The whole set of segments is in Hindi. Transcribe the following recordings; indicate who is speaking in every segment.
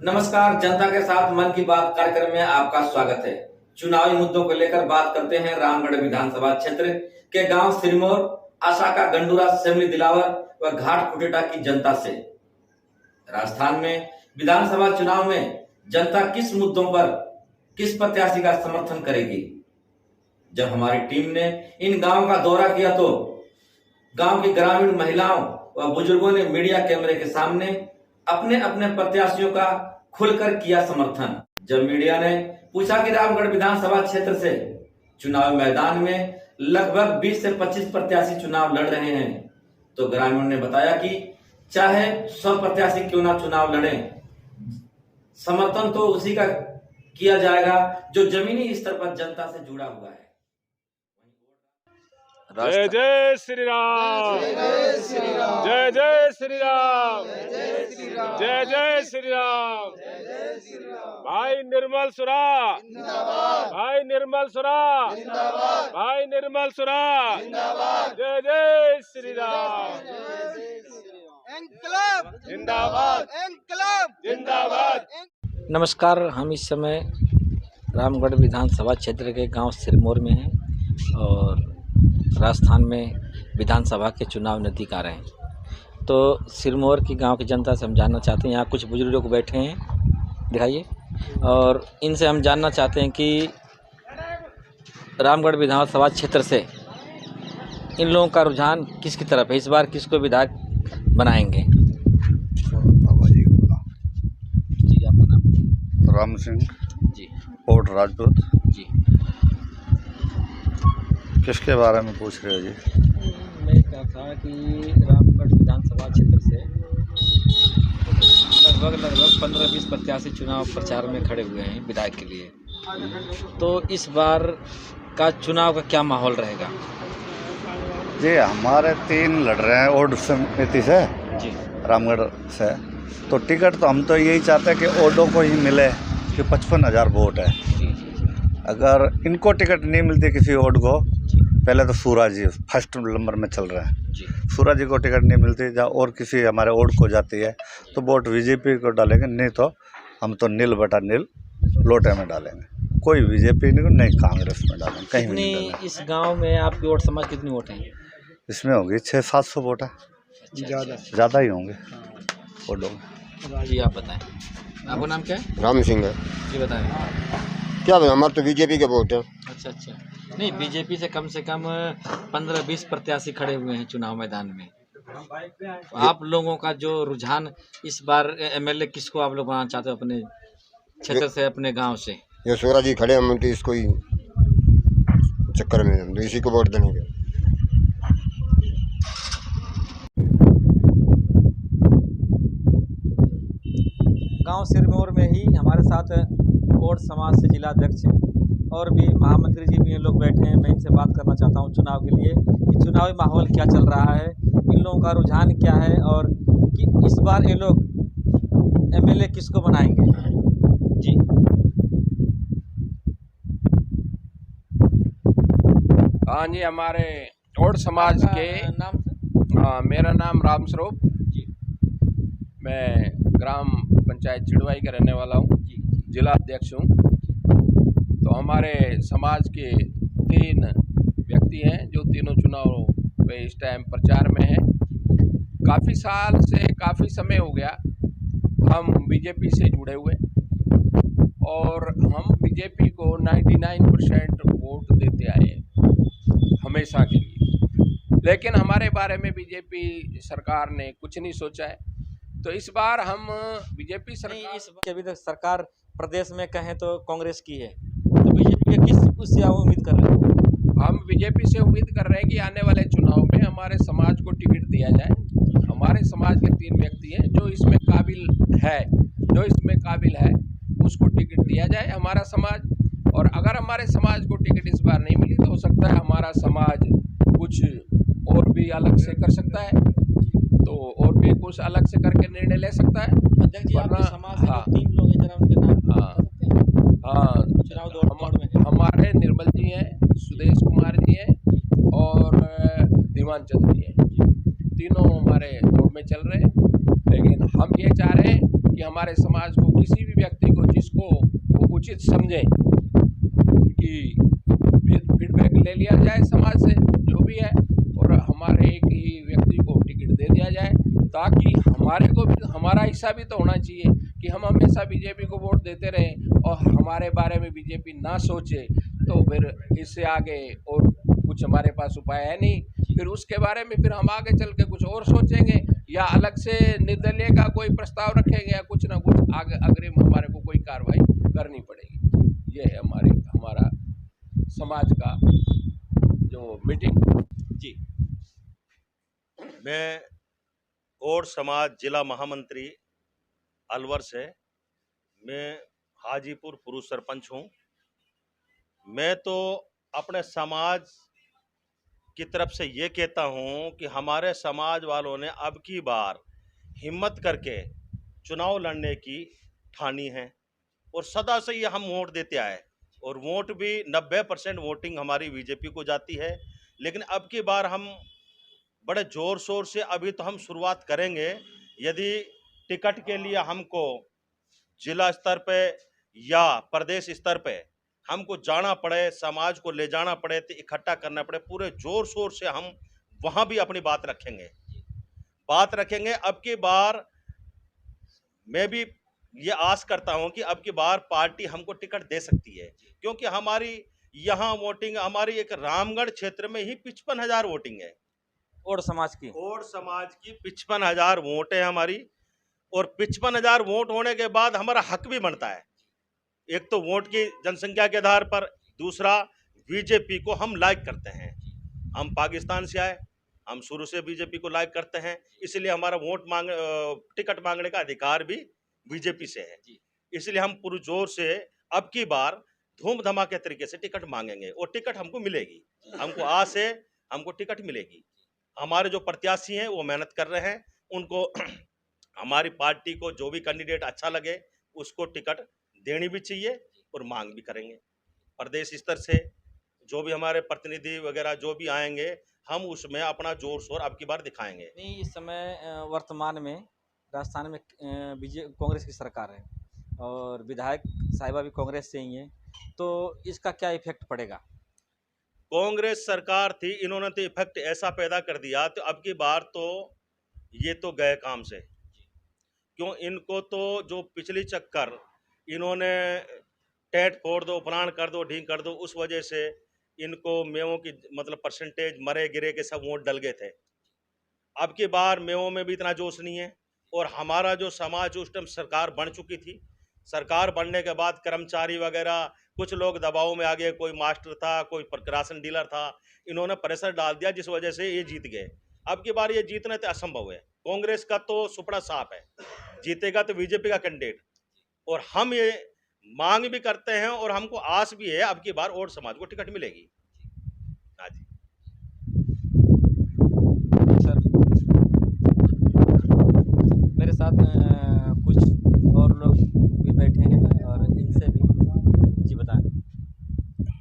Speaker 1: नमस्कार, जनता के साथ मन की बात कार्यक्रम में आपका स्वागत है। चुनावी मुद्दों को लेकर बात करते हैं रामगढ़ विधानसभा क्षेत्र के गांव सिरमौर, आशाका, गंडूरा, सेमली, दिलावर व घाट कुटेटा की जनता से। राजस्थान में विधानसभा चुनाव में जनता किस मुद्दों पर किस प्रत्याशी का समर्थन करेगी। जब हमारी टीम ने इन गाँव का दौरा किया तो गाँव की ग्रामीण महिलाओं व बुजुर्गों ने मीडिया कैमरे के सामने अपने अपने प्रत्याशियों का खुलकर किया समर्थन। जब मीडिया ने पूछा कि रामगढ़ विधानसभा क्षेत्र से चुनाव मैदान में लगभग 20 से 25 प्रत्याशी चुनाव लड़ रहे हैं, तो ग्रामीणों ने बताया कि चाहे 100 प्रत्याशी क्यों ना चुनाव लड़े, समर्थन तो उसी का किया जाएगा जो जमीनी स्तर पर जनता से जुड़ा हुआ है।
Speaker 2: जय जय श्री राम, जय जय श्री राम, जय जय श्री राम, जय जय श्री राम। भाई निर्मल सुरा, भाई निर्मल सुरा, भाई निर्मल सुरा, जय जय श्री राम।
Speaker 3: इनकलाब
Speaker 2: जिंदाबाद,
Speaker 3: इनकलाब
Speaker 2: जिंदाबाद।
Speaker 4: नमस्कार, हम इस समय रामगढ़ विधानसभा क्षेत्र के गांव सिरमौर में हैं और राजस्थान में विधानसभा के चुनाव नज़दीक आ रहे हैं। तो सिरमौर की गांव की जनता से हम जानना चाहते हैं, यहाँ कुछ बुजुर्ग लोग बैठे हैं, दिखाइए, और इनसे हम जानना चाहते हैं कि रामगढ़ विधानसभा क्षेत्र से इन लोगों का रुझान किसकी तरफ है, इस बार किसको विधायक बनाएंगे। जी, आपका नाम?
Speaker 5: राम सिंह
Speaker 4: जी,
Speaker 5: कोट राजपूत।
Speaker 4: जी,
Speaker 5: किसके बारे में पूछ रहे हो जी?
Speaker 4: मैं कहा था कि रामगढ़ विधानसभा क्षेत्र से लगभग 15-20 प्रत्याशी चुनाव प्रचार में खड़े हुए हैं विधायक के लिए, तो इस बार का चुनाव का क्या माहौल रहेगा?
Speaker 5: जी, हमारे 3 लड़ रहे हैं ओड समिति से,
Speaker 4: जी,
Speaker 5: रामगढ़ से। तो टिकट तो हम तो यही चाहते हैं कि ओडो को ही मिले, कि 55,000 वोट है।
Speaker 4: जी,
Speaker 5: अगर इनको टिकट नहीं मिलती किसी ओड को, पहले तो सूरज जी फर्स्ट नंबर में चल रहे हैं,
Speaker 4: जी,
Speaker 5: सूरज जी को टिकट नहीं मिलती या और किसी हमारे ओड को जाती है तो वोट बीजेपी को डालेंगे, नहीं तो हम तो नील बटा नील लोटे में डालेंगे। कोई बीजेपी नहीं कांग्रेस में डालेंगे, कहीं भी नहीं
Speaker 4: कितनी
Speaker 5: डालेंगे।
Speaker 4: इस गांव में आपकी वोट समाज कितनी वोट है?
Speaker 5: इसमें होगी 600-700 वोट है, ज़्यादा ही होंगे ओडो में।
Speaker 4: जी, आप बताएं, आपका नाम क्या है?
Speaker 6: राम सिंह है।
Speaker 4: जी, बताएं।
Speaker 6: क्या हमारे तो बीजेपी के वोट है।
Speaker 4: अच्छा, नहीं, बीजेपी से कम 15-20 प्रत्याशी खड़े हुए हैं चुनाव मैदान में। तो आप लोगों का जो रुझान इस बार एमएलए किसको आप लोग बनाना चाहते हो अपने क्षेत्र से, अपने गांव से?
Speaker 6: ये सूरज जी खड़े हम तो इसको ही चक्कर में हम तो इसी को वोट देंगे।
Speaker 4: गांव सिरमौर में ही हमारे साथ कोट समाज से जिला अध्यक्ष हैं और भी महामंत्री जी भी हैं, लोग बैठे हैं। मैं इनसे बात करना चाहता हूं चुनाव के लिए कि चुनावी माहौल क्या चल रहा है, इन लोगों का रुझान क्या है और कि इस बार ये लोग एमएलए किसको बनाएंगे। जी,
Speaker 2: हाँ जी, हमारे कोट समाज के
Speaker 4: नाम से?
Speaker 2: मेरा नाम राम स्वरूप
Speaker 4: जी,
Speaker 2: मैं ग्राम पंचायत चिड़वाई का रहने वाला हूँ, जिला अध्यक्ष हूँ। तो हमारे समाज के 3 व्यक्ति हैं जो तीनों चुनाव पे इस टाइम प्रचार में हैं। काफ़ी साल से, काफ़ी समय हो गया हम बीजेपी से जुड़े हुए और हम बीजेपी को 99% वोट देते आए हैं हमेशा के लिए, लेकिन हमारे बारे में बीजेपी सरकार ने कुछ नहीं सोचा है। तो इस बार हम बीजेपी सरकार,
Speaker 4: इस अभी तक सरकार प्रदेश में कहें तो कांग्रेस की है, तो बीजेपी के किस उससे आप उम्मीद कर रहे हैं?
Speaker 2: हम बीजेपी से उम्मीद कर रहे हैं कि आने वाले चुनाव में हमारे समाज को टिकट दिया जाए। हमारे समाज के 3 व्यक्ति हैं जो इसमें काबिल है, उसको टिकट दिया जाए हमारा समाज। और अगर हमारे समाज को टिकट इस बार नहीं मिली तो हो सकता है हमारा समाज कुछ और भी अलग से कर सकता है, तो और भी कुछ अलग से करके निर्णय ले सकता है।
Speaker 4: अध्यक्ष जी, आपके समाज से
Speaker 2: हाँ,
Speaker 4: 3 लोग हैं, जरा उनके नाम
Speaker 2: हाँ,
Speaker 4: बता सकते हैं?
Speaker 2: हाँ,
Speaker 4: चुनाव दौड़ में
Speaker 2: हमारे निर्मल जी हैं, सुदेश कुमार जी हैं और दीवान चंद जी हैं। तीनों हमारे दौड़ में चल रहे हैं, लेकिन हम ये चाह रहे हैं कि हमारे समाज को किसी भी व्यक्ति को जिसको वो उचित समझे उनकी फीडबैक ले लिया जाए समाज से जो भी है, और हमारे एक ही व्यक्ति को टिकट दे दिया जाए, ताकि हमारे को भी हमारा हिस्सा भी तो होना चाहिए कि हम हमेशा बीजेपी को वोट देते रहें और हमारे बारे में बीजेपी ना सोचे, तो फिर इससे आगे और कुछ हमारे पास उपाय है नहीं। फिर उसके बारे में फिर हम आगे चल के कुछ और सोचेंगे या अलग से निर्दलीय का कोई प्रस्ताव रखेंगे या कुछ ना कुछ आगे अग्रिम हमारे को कोई कार्रवाई करनी पड़ेगी। ये है हमारा समाज का जो मीटिंग।
Speaker 3: जी, मैं और समाज जिला महामंत्री अलवर से, मैं हाजीपुर पुरुष सरपंच हूँ। मैं तो अपने समाज की तरफ से ये कहता हूँ कि हमारे समाज वालों ने अब की बार हिम्मत करके चुनाव लड़ने की ठानी है और सदा से ये हम वोट देते आए और वोट भी 90% वोटिंग हमारी बीजेपी को जाती है। लेकिन अब की बार हम बड़े ज़ोर शोर से अभी तो हम शुरुआत करेंगे। यदि टिकट के लिए हमको जिला स्तर पे या प्रदेश स्तर पे हमको जाना पड़े, समाज को ले जाना पड़े, तो इकट्ठा करना पड़े, पूरे जोर शोर से हम वहाँ भी अपनी बात रखेंगे। अब की बार मैं भी ये आस करता हूँ कि अब की बार पार्टी हमको टिकट दे सकती है, क्योंकि हमारी यहाँ वोटिंग, हमारी एक रामगढ़ क्षेत्र में ही 55,000 वोटिंग है
Speaker 4: और समाज की
Speaker 3: 55,000 वोट है हमारी। और 55,000 वोट होने के बाद हमारा हक भी बनता है, एक तो वोट की जनसंख्या के आधार पर, दूसरा बीजेपी को हम लाइक करते हैं। हम पाकिस्तान से आए, हम शुरू से बीजेपी को लाइक करते हैं, इसलिए हमारा टिकट मांगने का अधिकार भी बीजेपी से है। इसलिए हम पूरे जोर से अब की बार धूम धमाके तरीके से टिकट मांगेंगे और टिकट हमको मिलेगी। हमको आस है हमको टिकट मिलेगी। हमारे जो प्रत्याशी हैं वो मेहनत कर रहे हैं, उनको हमारी पार्टी को जो भी कैंडिडेट अच्छा लगे उसको टिकट देनी भी चाहिए और मांग भी करेंगे। प्रदेश स्तर से जो भी हमारे प्रतिनिधि वगैरह जो भी आएंगे, हम उसमें अपना जोर शोर अब की बार दिखाएंगे।
Speaker 4: नहीं, इस समय वर्तमान में राजस्थान में कांग्रेस की सरकार है और विधायक साहिबा भी कांग्रेस से ही हैं, तो इसका क्या इफेक्ट पड़ेगा?
Speaker 3: कांग्रेस सरकार थी, इन्होंने तो इफेक्ट ऐसा पैदा कर दिया, तो अब की बार तो ये तो गए काम से। क्यों, इनको तो जो पिछली चक्कर इन्होंने टेट फोड़ दो, प्राण कर दो, ढींग कर दो, उस वजह से इनको मेवों की मतलब परसेंटेज मरे गिरे के सब वोट डल गए थे। अब की बार मेवों में भी इतना जोश नहीं है। और हमारा जो समाज उस टाइम सरकार बन चुकी थी, सरकार बनने के बाद कर्मचारी वगैरह कुछ लोग दबाव में आ गए, कोई मास्टर था, कोई राशन डीलर था, इन्होंने प्रेशर डाल दिया, जिस वजह से ये जीत गए। अब की बार ये जीतना तो असंभव है। कांग्रेस का तो सुपड़ा साफ है, जीतेगा तो बीजेपी का कैंडिडेट। और हम ये मांग भी करते हैं और हमको आस भी है अब की बार और समाज को टिकट मिलेगी। हाँ जी
Speaker 4: सर, मेरे साथ कुछ और लोग भी बैठे हैं और इनसे भी जी बताएं।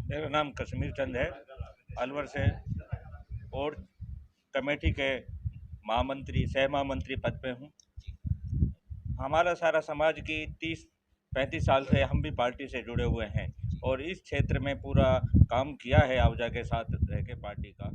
Speaker 7: मेरा नाम कश्मीर चंद है, अलवर से, और कमेटी के महामंत्री सह महामंत्री पद पे हूँ। हमारा सारा समाज की 30-35 साल से हम भी पार्टी से जुड़े हुए हैं और इस क्षेत्र में पूरा काम किया है आवजा के साथ रह के पार्टी का।